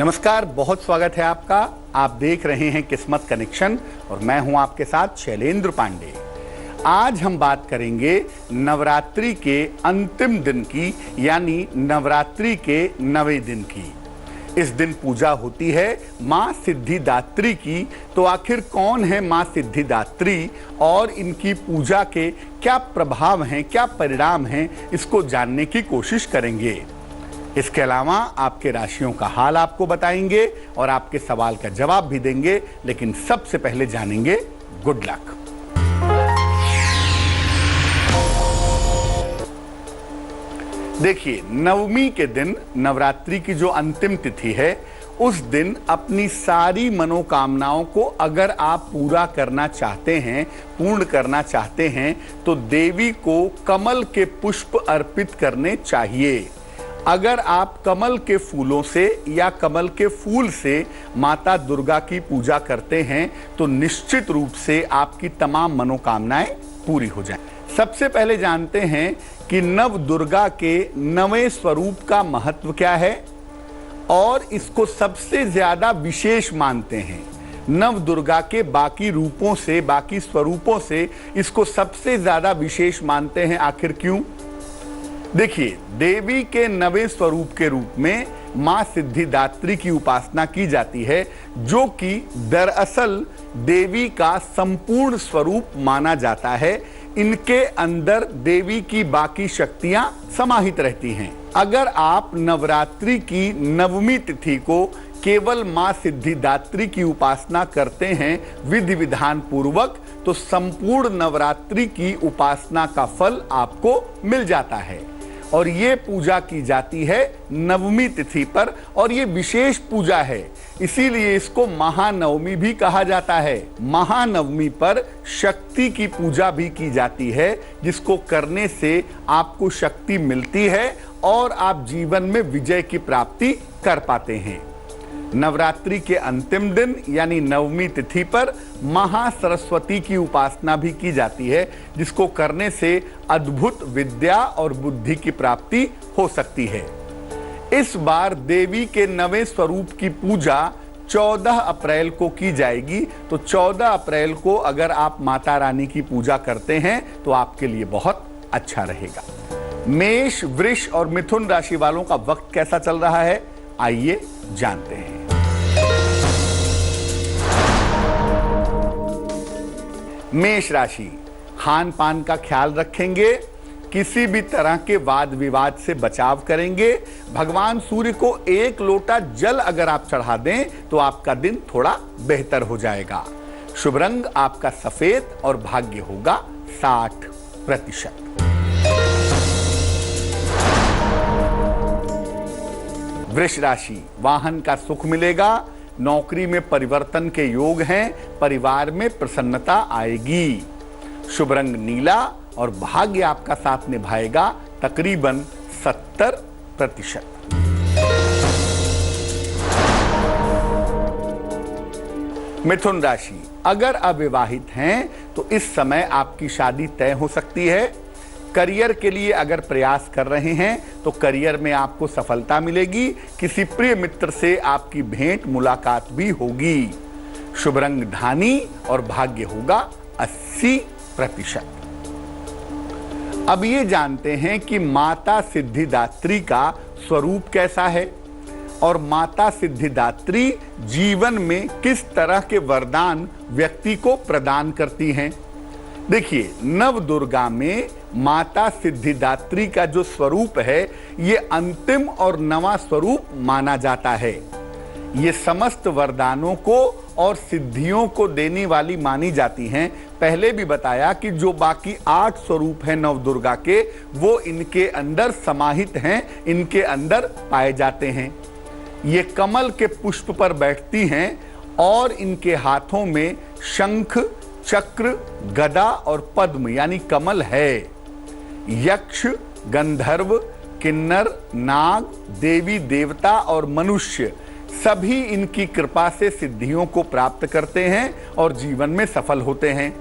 नमस्कार, बहुत स्वागत है आपका। आप देख रहे हैं किस्मत कनेक्शन और मैं हूं आपके साथ शैलेंद्र पांडे। आज हम बात करेंगे नवरात्रि के अंतिम दिन की, यानी नवरात्रि के 9वें दिन की। इस दिन पूजा होती है मां सिद्धिदात्री की। तो आखिर कौन है मां सिद्धिदात्री और इनकी पूजा के क्या प्रभाव हैं, क्या परिणाम हैं, इसको जानने की कोशिश करेंगे। इसके अलावा आपके राशियों का हाल आपको बताएंगे और आपके सवाल का जवाब भी देंगे। लेकिन सबसे पहले जानेंगे गुड लक। देखिए, नवमी के दिन, नवरात्रि की जो अंतिम तिथि है, उस दिन अपनी सारी मनोकामनाओं को अगर आप पूरा करना चाहते हैं, पूर्ण करना चाहते हैं, तो देवी को कमल के पुष्प अर्पित करने चाहिए। अगर आप कमल के फूलों से या कमल के फूल से माता दुर्गा की पूजा करते हैं तो निश्चित रूप से आपकी तमाम मनोकामनाएं पूरी हो जाएं। सबसे पहले जानते हैं कि नव दुर्गा के 9वें स्वरूप का महत्व क्या है और इसको सबसे ज्यादा विशेष मानते हैं। नव दुर्गा के बाकी रूपों से, बाकी स्वरूपों से इसको सबसे ज्यादा विशेष मानते हैं। आखिर क्यों? देखिए, देवी के 9वें स्वरूप के रूप में मां सिद्धिदात्री की उपासना की जाती है, जो कि दरअसल देवी का संपूर्ण स्वरूप माना जाता है। इनके अंदर देवी की बाकी शक्तियां समाहित रहती हैं। अगर आप नवरात्रि की 9वीं तिथि को केवल मां सिद्धिदात्री की उपासना करते हैं विधि विधान पूर्वक, तो संपूर्ण नवरात्रि की उपासना का फल आपको मिल जाता है। और ये पूजा की जाती है 9वीं तिथि पर और ये विशेष पूजा है, इसीलिए इसको महानवमी भी कहा जाता है। महानवमी पर शक्ति की पूजा भी की जाती है, जिसको करने से आपको शक्ति मिलती है और आप जीवन में विजय की प्राप्ति कर पाते हैं। नवरात्रि के अंतिम दिन यानी 9वीं तिथि पर महासरस्वती की उपासना भी की जाती है, जिसको करने से अद्भुत विद्या और बुद्धि की प्राप्ति हो सकती है। इस बार देवी के 9वें स्वरूप की पूजा 14 अप्रैल को की जाएगी। तो 14 अप्रैल को अगर आप माता रानी की पूजा करते हैं तो आपके लिए बहुत अच्छा रहेगा। मेष, वृष और मिथुन राशि वालों का वक्त कैसा चल रहा है, आइए जानते हैं। मेष राशि, खान पान का ख्याल रखेंगे, किसी भी तरह के वाद विवाद से बचाव करेंगे। भगवान सूर्य को 1 लोटा जल अगर आप चढ़ा दें तो आपका दिन थोड़ा बेहतर हो जाएगा। शुभ रंग आपका सफेद और भाग्य होगा 60%। वृष राशि, वाहन का सुख मिलेगा, नौकरी में परिवर्तन के योग हैं, परिवार में प्रसन्नता आएगी। शुभ रंग नीला और भाग्य आपका साथ निभाएगा तकरीबन 70%। मिथुन राशि, अगर अविवाहित हैं तो इस समय आपकी शादी तय हो सकती है। करियर के लिए अगर प्रयास कर रहे हैं तो करियर में आपको सफलता मिलेगी। किसी प्रिय मित्र से आपकी भेंट मुलाकात भी होगी। शुभ रंग धानी और भाग्य होगा 80%। अब ये जानते हैं कि माता सिद्धिदात्री का स्वरूप कैसा है और माता सिद्धिदात्री जीवन में किस तरह के वरदान व्यक्ति को प्रदान करती हैं। देखिए, नव दुर्गा में माता सिद्धिदात्री का जो स्वरूप है, ये अंतिम और 9वां स्वरूप माना जाता है। ये समस्त वरदानों को और सिद्धियों को देने वाली मानी जाती हैं। पहले भी बताया कि जो बाकी 8 स्वरूप हैं नव दुर्गा के, वो इनके अंदर समाहित हैं, इनके अंदर पाए जाते हैं। ये कमल के पुष्प पर बैठती हैं और इनके हाथों में शंख, चक्र, गदा और पद्म यानी कमल है। यक्ष, गंधर्व, किन्नर, नाग, देवी देवता और मनुष्य सभी इनकी कृपा से सिद्धियों को प्राप्त करते हैं और जीवन में सफल होते हैं।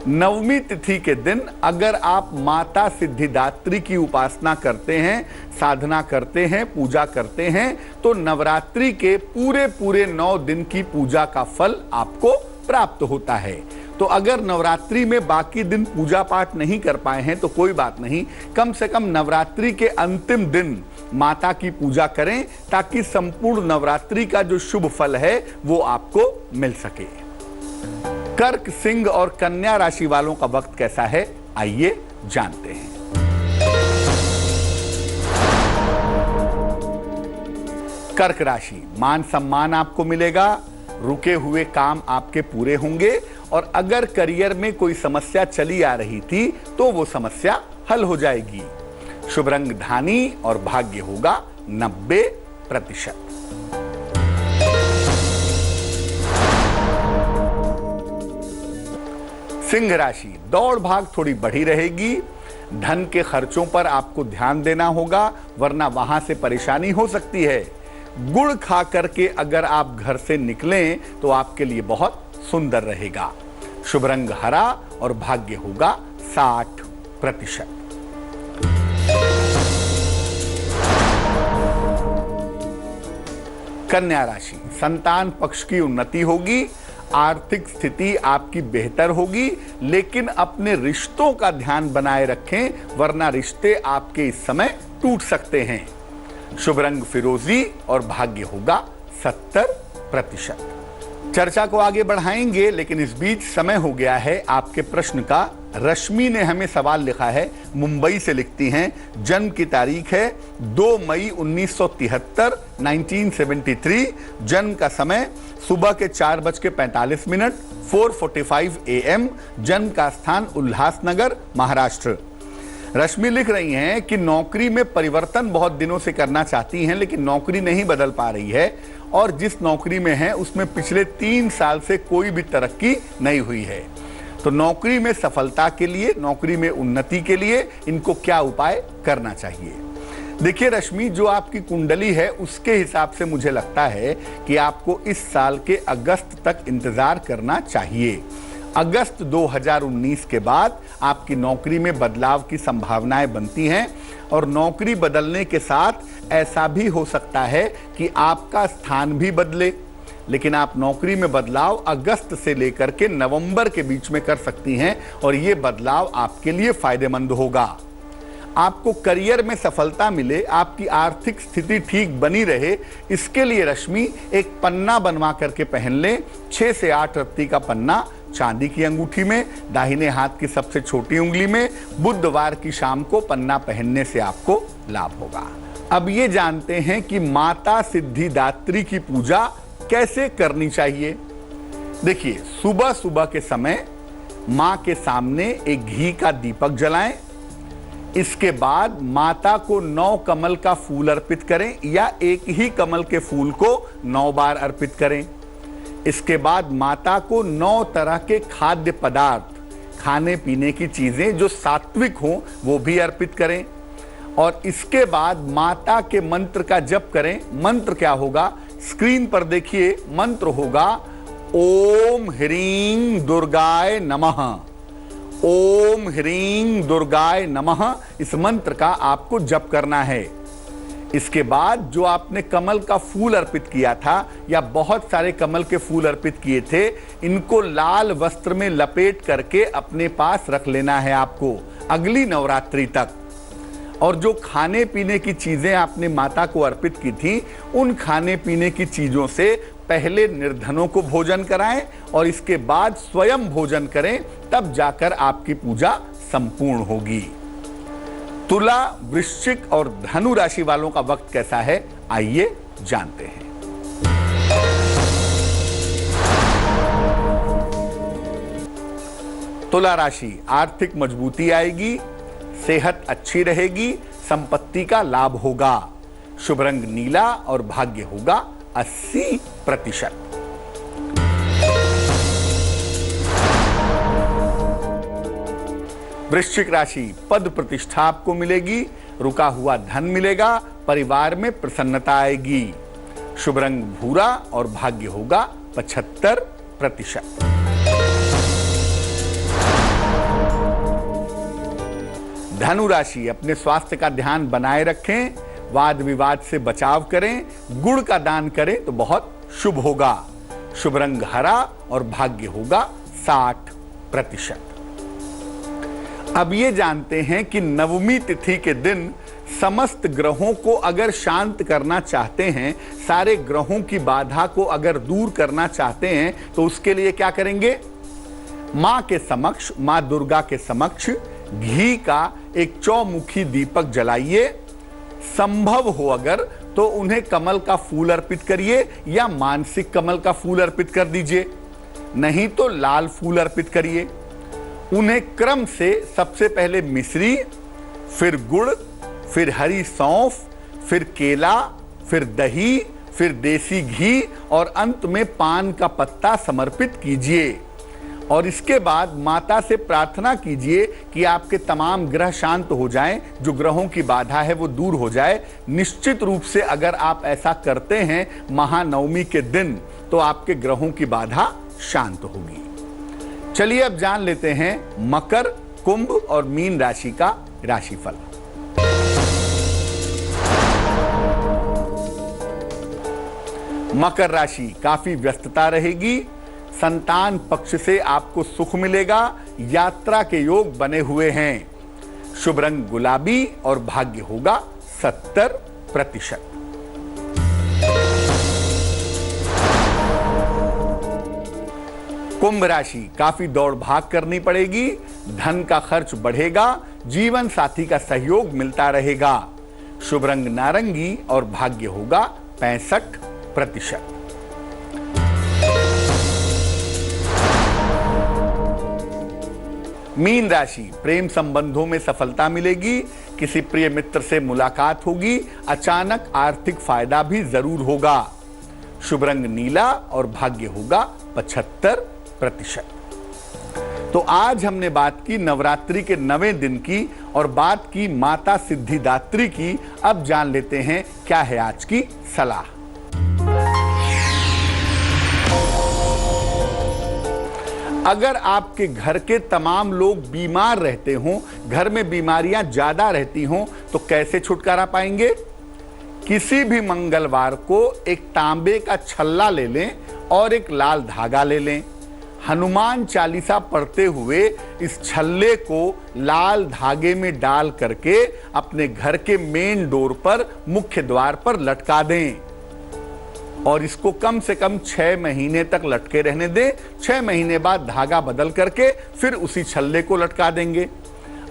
नवमी तिथि के दिन अगर आप माता सिद्धिदात्री की उपासना करते हैं, साधना करते हैं, पूजा करते हैं, तो नवरात्रि के पूरे 9 दिन की पूजा का फल आपको प्राप्त होता है। तो अगर नवरात्रि में बाकी दिन पूजा पाठ नहीं कर पाए हैं तो कोई बात नहीं, कम से कम नवरात्रि के अंतिम दिन माता की पूजा करें, ताकि संपूर्ण नवरात्रि का जो शुभ फल है वो आपको मिल सके। कर्क, सिंह और कन्या राशि वालों का वक्त कैसा है, आइए जानते हैं। कर्क राशि, मान सम्मान आपको मिलेगा, रुके हुए काम आपके पूरे होंगे, और अगर करियर में कोई समस्या चली आ रही थी तो वो समस्या हल हो जाएगी। शुभ रंग धानी और भाग्य होगा 90%। सिंह राशि, दौड़ भाग थोड़ी बढ़ी रहेगी, धन के खर्चों पर आपको ध्यान देना होगा, वरना वहां से परेशानी हो सकती है। गुड़ खा करके अगर आप घर से निकलें तो आपके लिए बहुत सुंदर रहेगा। शुभ रंग हरा और भाग्य होगा 60%। कन्या राशि, संतान पक्ष की उन्नति होगी, आर्थिक स्थिति आपकी बेहतर होगी, लेकिन अपने रिश्तों का ध्यान बनाए रखें, वरना रिश्ते आपके इस समय टूट सकते हैं। शुभ रंग फिरोजी और भाग्य होगा 70%। चर्चा को आगे बढ़ाएंगे, लेकिन इस बीच समय हो गया है आपके प्रश्न का। रश्मि ने हमें सवाल लिखा है, मुंबई से लिखती हैं, जन्म की तारीख है 2 मई 1973, 1973, जन्म का समय सुबह के 4:45, 4:45 AM, जन्म का स्थान उल्लासनगर, महाराष्ट्र। रश्मि लिख रही हैं कि नौकरी में परिवर्तन बहुत दिनों से करना चाहती हैं, लेकिन नौकरी नहीं बदल पा रही है, और जिस नौकरी में है उसमें पिछले 3 साल से कोई भी तरक्की नहीं हुई है। तो नौकरी में सफलता के लिए, नौकरी में उन्नति के लिए इनको क्या उपाय करना चाहिए? देखिए रश्मि, जो आपकी कुंडली है उसके हिसाब से मुझे लगता है कि आपको इस साल के अगस्त तक इंतजार करना चाहिए। अगस्त 2019 के बाद आपकी नौकरी में बदलाव की संभावनाएं बनती हैं, और नौकरी बदलने के साथ ऐसा भी हो सकता है कि आपका स्थान भी बदले, लेकिन आप नौकरी में बदलाव अगस्त से लेकर के नवंबर के बीच में कर सकती हैं, और ये बदलाव आपके लिए फायदेमंद होगा। आपको करियर में सफलता मिले, आपकी आर्थिक स्थिति ठीक बनी रहे, इसके लिए रश्मि एक पन्ना बनवा करके पहन लें। 6 से 8 रत्ती का पन्ना चांदी की अंगूठी में, दाहिने हाथ की सबसे छोटी उंगली में, बुधवार की शाम को पन्ना पहनने से आपको लाभ होगा। अब ये जानते हैं कि माता सिद्धिदात्री की पूजा कैसे करनी चाहिए। देखिए, सुबह सुबह के समय मां के सामने एक घी का दीपक जलाएं, इसके बाद माता को 9 कमल का फूल अर्पित करें, या एक ही कमल के फूल को 9 बार अर्पित करें। इसके बाद माता को 9 तरह के खाद्य पदार्थ, खाने पीने की चीजें जो सात्विक हों वो भी अर्पित करें, और इसके बाद माता के मंत्र का जप करें। मंत्र क्या होगा, स्क्रीन पर देखिए, मंत्र होगा ओम ह्रीं दुर्गाय नमः। ओम ह्रीं दुर्गाय नमः, इस मंत्र का आपको जप करना है। इसके बाद जो आपने कमल का फूल अर्पित किया था, या बहुत सारे कमल के फूल अर्पित किए थे, इनको लाल वस्त्र में लपेट करके अपने पास रख लेना है आपको अगली नवरात्रि तक। और जो खाने पीने की चीजें आपने माता को अर्पित की थी, उन खाने पीने की चीजों से पहले निर्धनों को भोजन कराएं, और इसके बाद स्वयं भोजन करें, तब जाकर आपकी पूजा संपूर्ण होगी। तुला, वृश्चिक और धनु राशि वालों का वक्त कैसा है, आइए जानते हैं। तुला राशि, आर्थिक मजबूती आएगी, सेहत अच्छी रहेगी, संपत्ति का लाभ होगा। शुभ रंग नीला और भाग्य होगा 80%। वृश्चिक राशि, पद प्रतिष्ठा आपको मिलेगी, रुका हुआ धन मिलेगा, परिवार में प्रसन्नता आएगी। शुभ रंग भूरा और भाग्य होगा 75%। धनु राशि, अपने स्वास्थ्य का ध्यान बनाए रखें, वाद विवाद से बचाव करें, गुड़ का दान करें तो बहुत शुभ होगा। शुभ रंग हरा और भाग्य होगा 60%। अब ये जानते हैं कि नवमी तिथि के दिन समस्त ग्रहों को अगर शांत करना चाहते हैं, सारे ग्रहों की बाधा को अगर दूर करना चाहते हैं, तो उसके लिए क्या करेंगे? मां के समक्ष, मां दुर्गा के समक्ष घी का एक चौमुखी दीपक जलाइए। संभव हो अगर तो उन्हें कमल का फूल अर्पित करिए या मानसिक कमल का फूल अर्पित कर दीजिए, नहीं तो लाल फूल अर्पित करिए। उन्हें क्रम से सबसे पहले मिश्री, फिर गुड़, फिर हरी सौंफ, फिर केला, फिर दही, फिर देसी घी और अंत में पान का पत्ता समर्पित कीजिए। और इसके बाद माता से प्रार्थना कीजिए कि आपके तमाम ग्रह शांत हो जाएं, जो ग्रहों की बाधा है वो दूर हो जाए। निश्चित रूप से अगर आप ऐसा करते हैं महानवमी के दिन, तो आपके ग्रहों की बाधा शांत होगी। चलिए अब जान लेते हैं मकर, कुंभ और मीन राशि का राशिफल। मकर राशि, काफी व्यस्तता रहेगी। संतान पक्ष से आपको सुख मिलेगा। यात्रा के योग बने हुए हैं। शुभ रंग गुलाबी और भाग्य होगा 70%। कुंभ राशि, काफी दौड़ भाग करनी पड़ेगी। धन का खर्च बढ़ेगा। जीवन साथी का सहयोग मिलता रहेगा। शुभ रंग नारंगी और भाग्य होगा 65%। मीन राशि, प्रेम संबंधों में सफलता मिलेगी। किसी प्रिय मित्र से मुलाकात होगी। अचानक आर्थिक फायदा भी जरूर होगा। शुभ रंग नीला और भाग्य होगा 75%। तो आज हमने बात की नवरात्रि के 9वें दिन की और बात की माता सिद्धिदात्री की। अब जान लेते हैं क्या है आज की सलाह। अगर आपके घर के तमाम लोग बीमार रहते हों, घर में बीमारियां ज्यादा रहती हों, तो कैसे छुटकारा पाएंगे? किसी भी मंगलवार को एक तांबे का छल्ला ले लें और एक लाल धागा ले लें। हनुमान चालीसा पढ़ते हुए इस छल्ले को लाल धागे में डाल करके अपने घर के मेन डोर पर, मुख्य द्वार पर लटका दें और इसको कम से कम 6 महीने तक लटके रहने दें। 6 महीने बाद धागा बदल करके फिर उसी छल्ले को लटका देंगे।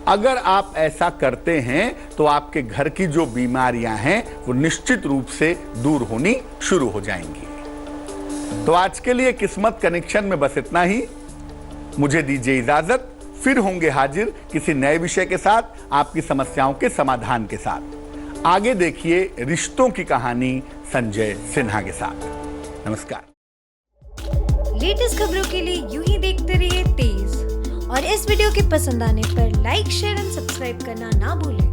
अगर आप ऐसा करते हैं तो आपके घर की जो बीमारियां हैं वो निश्चित रूप से दूर होनी शुरू हो जाएंगी। तो आज के लिए किस्मत कनेक्शन में बस इतना ही। मुझे दीजिए इजाजत। फिर होंगे हाजिर किसी नए विषय के साथ, आपकी समस्याओं के समाधान के साथ। आगे देखिए रिश्तों की कहानी संजय सिन्हा के साथ। नमस्कार। लेटेस्ट खबरों के लिए यूं ही देखते रहिए तेज, और इस वीडियो के पसंद आने पर लाइक, शेयर एंड सब्सक्राइब करना ना भूलें।